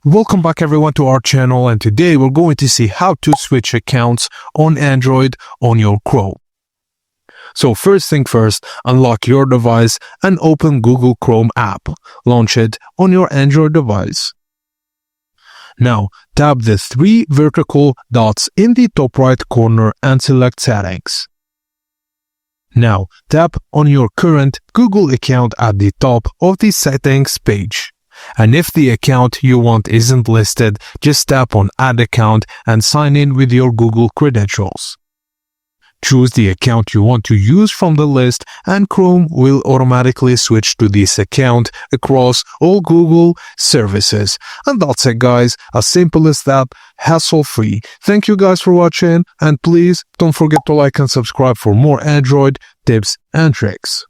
Welcome back everyone to our channel, and today we're going to see how to switch accounts on Android on your Chrome. So first thing first, unlock your device and open Google Chrome app. Launch it on your Android device. Now tap the three vertical dots in the top right corner and select Settings. Now tap on your current Google account at the top of the Settings page. And if the account you want isn't listed, just tap on Add Account and sign in with your Google credentials. Choose the account you want to use from the list, and Chrome will automatically switch to this account across all Google services. And that's it guys, as simple as that, hassle-free. Thank you guys for watching, and please don't forget to like and subscribe for more Android tips and tricks.